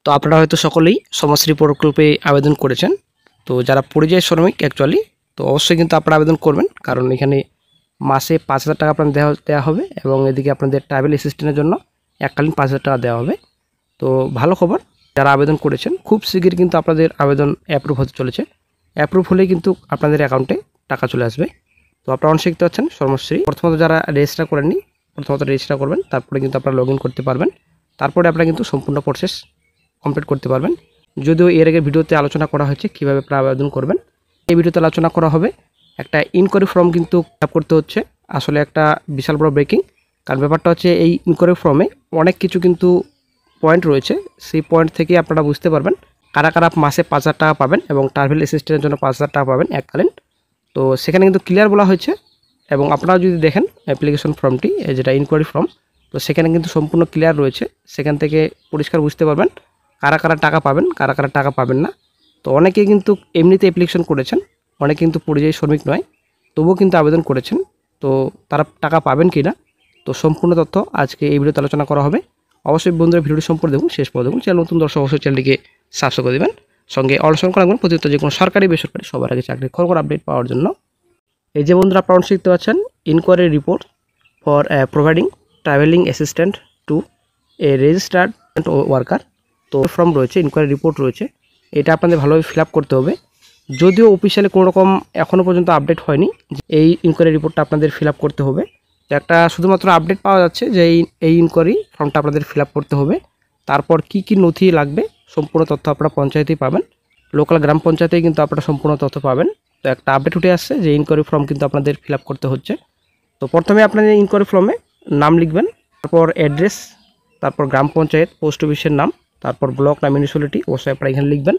তো আপনারা হয়তো সকলেই সমাজশ্রী প্রকল্পে আবেদন করেছেন। তো যারা পরিযায়ী শ্রমিক অ্যাকচুয়ালি, তো অবশ্যই কিন্তু আপনারা আবেদন করবেন, কারণ এখানে মাসে 5,000 টাকা আপনাদের দেওয়া হবে এবং এদিকে আপনাদের ট্রাভেল অ্যাসিস্ট্যান্টের জন্য এককালীন 5,000 টাকা দেওয়া হবে। তো ভালো খবর, যারা আবেদন করেছেন খুব শীঘ্রই কিন্তু আপনাদের আবেদন অ্যাপ্রুভ হতে চলেছে। অ্যাপ্রুভ হলেই কিন্তু আপনাদের অ্যাকাউন্টে টাকা চলে আসবে। তো আপনারা অনেক শিখতে পাচ্ছেন সর্বশ্রী। প্রথমত যারা রেজিস্টার করেননি, প্রথমত রেজিস্টার করবেন, তারপরে কিন্তু আপনারা লগ ইন করতে পারবেন। তারপরে আপনারা কিন্তু সম্পূর্ণ প্রসেস কমপ্লিট করতে পারবেন। যদিও এর আগে ভিডিওতে আলোচনা করা হয়েছে কীভাবে আপনারা আবেদন করবেন, এই ভিডিওতে আলোচনা করা হবে একটা ইনকোয়ারি ফর্ম কিন্তু ফিল আপ করতে হচ্ছে। আসলে একটা বিশাল বড় ব্রেকিং, কারণ ব্যাপারটা হচ্ছে এই ইনকোয়ারি ফর্মে অনেক কিছু কিন্তু পয়েন্ট রয়েছে। সেই পয়েন্ট থেকে আপনারা বুঝতে পারবেন কারা কারা মাসে 5,000 টাকা পাবেন এবং ট্রাভেল অ্যাসিস্ট্যান্টের জন্য 5,000 টাকা পাবেন এককালীন। তো সেখানে কিন্তু ক্লিয়ার বলা হয়েছে, এবং আপনারা যদি দেখেন অ্যাপ্লিকেশন ফর্মটি, যেটা ইনকোয়ারি ফর্ম, তো সেখানে কিন্তু সম্পূর্ণ ক্লিয়ার রয়েছে। সেখান থেকে পরিষ্কার বুঝতে পারবেন কারা কারা টাকা পাবেন, কারা কারা টাকা পাবেন না। তো অনেকে কিন্তু এমনিতে অ্যাপ্লিকেশন করেছেন, অনেকে কিন্তু পরিযায়ী শ্রমিক নয়, তবুও কিন্তু আবেদন করেছেন। তো তারা টাকা পাবেন কি না, তো সম্পূর্ণ তথ্য আজকে এই ভিডিওতে আলোচনা করা হবে। অবশ্যই বন্ধুরা ভিডিওটি সম্পূর্ণ দেখুন, শেষ পর্যন্ত দেখুন। চ্যানেল নতুন দর্শক অবশ্যই চ্যানেলটিকে সাবস্ক্রাইব করে দেবেন, সঙ্গে অনুসরণ রাখবেন প্রতিনিয়ত যে কোনো সরকারি বেসরকারি সবার আগে চাকরির খবর আপডেট পাওয়ার জন্য। এই যে বন্ধুরা আপনারা শিখতে পাচ্ছেন inquiry report for providing travelling assistant to a registered worker. তো ফর্ম রয়েছে, ইনকোয়ারি রিপোর্ট রয়েছে, এটা আপনাদের ভালোভাবে ফিল আপ করতে হবে। যদিও অফিসিয়ালি কোনো রকম এখনও পর্যন্ত আপডেট হয়নি, এই ইনকোয়ারি রিপোর্টটা আপনাদের ফিল আপ করতে হবে। একটা শুধুমাত্র আপডেট পাওয়া যাচ্ছে যে এই ইনকোয়ারি ফর্মটা আপনাদের ফিল আপ করতে হবে। তারপর কি কি নথি লাগবে সম্পূর্ণ তথ্য আপনারা পঞ্চায়েতেই পাবেন, লোকাল গ্রাম পঞ্চায়েতেই কিন্তু আপনারা সম্পূর্ণ তথ্য পাবেন। তো একটা আপডেট উঠে আসছে যে ইনকোয়ারি ফর্ম কিন্তু আপনাদের ফিল আপ করতে হচ্ছে। তো প্রথমে আপনাদের ইনকোয়ারি ফর্মে নাম লিখবেন, তারপর অ্যাড্রেস, তারপর গ্রাম পঞ্চায়েত পোস্ট অফিসের নাম, তারপর ব্লক না মিউনিসিপ্যালিটি অবশ্যই আপনারা এখানে লিখবেন,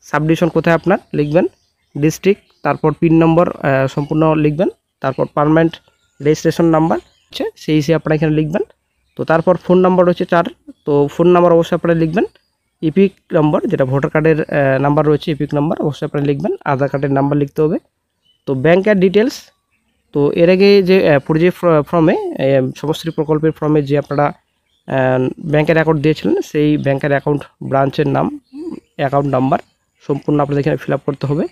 সাবডিভিশন কোথায় আপনার লিখবেন, ডিস্ট্রিক্ট, তারপর পিন নম্বর সম্পূর্ণ লিখবেন, তারপর পার্মানেন্ট রেজিস্ট্রেশন নাম্বার হচ্ছে সেই হিসেবে আপনারা এখানে লিখবেন। তো তারপর ফোন নাম্বার হচ্ছে 4, তো ফোন নাম্বার অবশ্যই আপনারা লিখবেন। ইপিক নম্বর, যেটা ভোটার কার্ডের নাম্বার রয়েছে, ইপিক নাম্বার অবশ্যই আপনারা লিখবেন। আধার কার্ডের নাম্বার লিখতে হবে। তো ব্যাংকের ডিটেলস, তো এর আগে যে পরিযায়ী ফর্মে সমাজশ্রী প্রকল্পের ফর্মে যে আপনারা ব্যাংকের অ্যাকাউন্ট দিয়েছিলেন, সেই ব্যাংকের অ্যাকাউন্ট ব্রাঞ্চের নাম, অ্যাকাউন্ট নাম্বার সম্পূর্ণ আপনাদের এখানে ফিল আপ করতে হবে।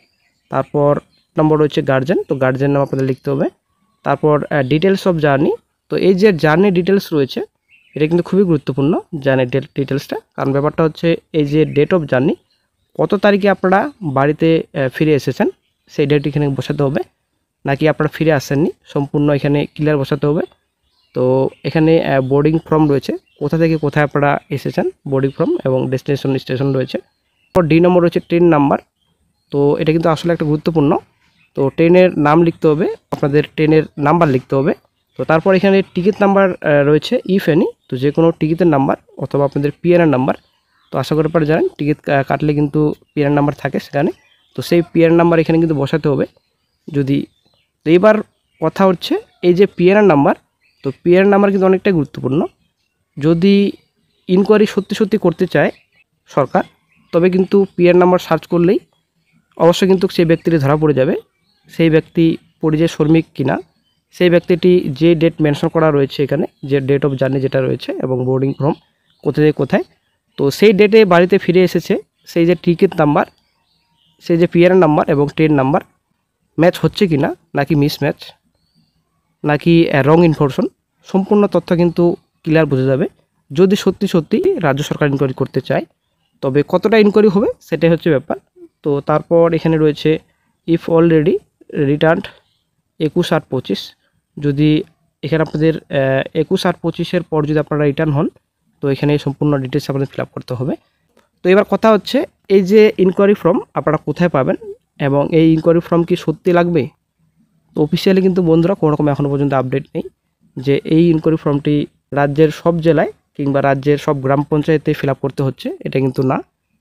তারপর নম্বর রয়েছে গার্জেন, তো গার্জেন নাম আপনাদের লিখতে হবে। তারপর ডিটেলস অফ জার্নি, তো এই যে জার্নি ডিটেলস রয়েছে এটা কিন্তু খুবই গুরুত্বপূর্ণ জার্নি ডিটেলসটা, কারণ ব্যাপারটা হচ্ছে এই যে ডেট অফ জার্নি, কত তারিখে আপনারা বাড়িতে ফিরে এসেছেন সেই ডেট এখানে বসাতে হবে, নাকি আপনারা ফিরে আসেননি সম্পূর্ণ এখানে ক্লিয়ার বসাতে হবে। তো এখানে বোর্ডিং ফর্ম রয়েছে, কোথা থেকে কোথায় আপনারা এসেছেন বোর্ডিং ফর্ম, এবং ডেস্টিনেশন স্টেশন রয়েছে। তারপর ডি নম্বর রয়েছে ট্রেন নাম্বার, তো এটা কিন্তু আসলে একটা গুরুত্বপূর্ণ। তো ট্রেনের নাম লিখতে হবে, আপনাদের ট্রেনের নাম্বার লিখতে হবে। তো তারপর এখানে টিকিট নাম্বার রয়েছে ইফ এনি, তো যে কোনো টিকিটের নাম্বার অথবা আপনাদের পিএনআর নাম্বার। তো আশা করি আপনারা জানেন টিকিট কাটলে কিন্তু পিএনআর নাম্বার থাকে সেখানে, তো সেই পিএনআর নাম্বার এখানে কিন্তু বসাতে হবে। যদি তো এবার কথা হচ্ছে এই যে পিএনআর নাম্বার, তো পিএনআর নাম্বার কিন্তু অনেকটাই গুরুত্বপূর্ণ। যদি ইনকোয়ারি সত্যি সত্যি করতে চায় সরকার, তবে কিন্তু পিএনআর নাম্বার সার্চ করলেই অবশ্যই কিন্তু সেই ব্যক্তিটি ধরা পড়ে যাবে, সেই ব্যক্তি পরিযায়ী শ্রমিক কিনা। সেই ব্যক্তিটি যে ডেট মেনশন করা রয়েছে এখানে, যে ডেট অফ জার্নি যেটা রয়েছে এবং বোর্ডিং ফর্ম কোথায় থেকে কোথায়, তো সেই ডেটে বাড়িতে ফিরে এসেছে, সেই যে টিকিট নাম্বার, সেই যে পিএনআর নাম্বার এবং ট্রেন নাম্বার ম্যাচ হচ্ছে কি না, নাকি মিসম্যাচ, নাকি রং ইনফরমেশন, সম্পূর্ণ তথ্য কিন্তু ক্লিয়ার বোঝা যাবে যদি সত্যি সত্যি রাজ্য সরকার ইনকোয়ারি করতে চায়। তবে কতটা ইনকোয়ারি হবে সেটাই হচ্ছে ব্যাপার। তো তারপর এখানে রয়েছে ইফ অলরেডি রিটার্নড 21/8/25, যদি এখানে আপনাদের 21/8/25 পর যদি আপনারা রিটার্ন হন, তো এখানে সম্পূর্ণ ডিটেলস আপনাদের ফিল আপ করতে হবে। তো এবার কথা হচ্ছে এই যে ইনকোয়ারি ফর্ম আপনারা কোথায় পাবেন, এবং এই ইনকোয়ারি ফর্ম কি সত্যি লাগবে। তো অফিসিয়ালি কিন্তু বন্ধুরা কোনো রকম এখনও পর্যন্ত আপডেট নেই যে এই ইনকোয়ারি ফর্মটি রাজ্যের সব জেলায় কিংবা রাজ্যের সব গ্রাম পঞ্চায়েতে ফিল আপ করতে হচ্ছে, এটা কিন্তু না।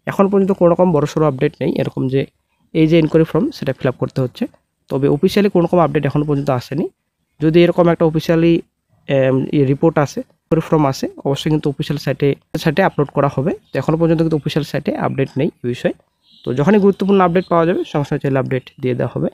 এখন পর্যন্ত কোনো রকম বড়সড় আপডেট নেই এরকম যে এই যে ইনকোয়ারি ফর্ম সেটা ফিল আপ করতে হচ্ছে। তবে অফিসিয়ালি কোনো রকম আপডেট এখনও পর্যন্ত আসেনি। যদি এরকম একটা অফিসিয়ালি রিপোর্ট আসে, ইনকোয়ারি ফর্ম আসে, অবশ্যই কিন্তু অফিসিয়াল সাইটে আপলোড করা হবে। তো এখনও পর্যন্ত কিন্তু অফিসিয়াল সাইটে আপডেট নেই এই বিষয়ে। তো যখনই গুরুত্বপূর্ণ আপডেট পাওয়া যাবে সঙ্গে সঙ্গে চাইলে আপডেট দিয়ে দেওয়া হবে।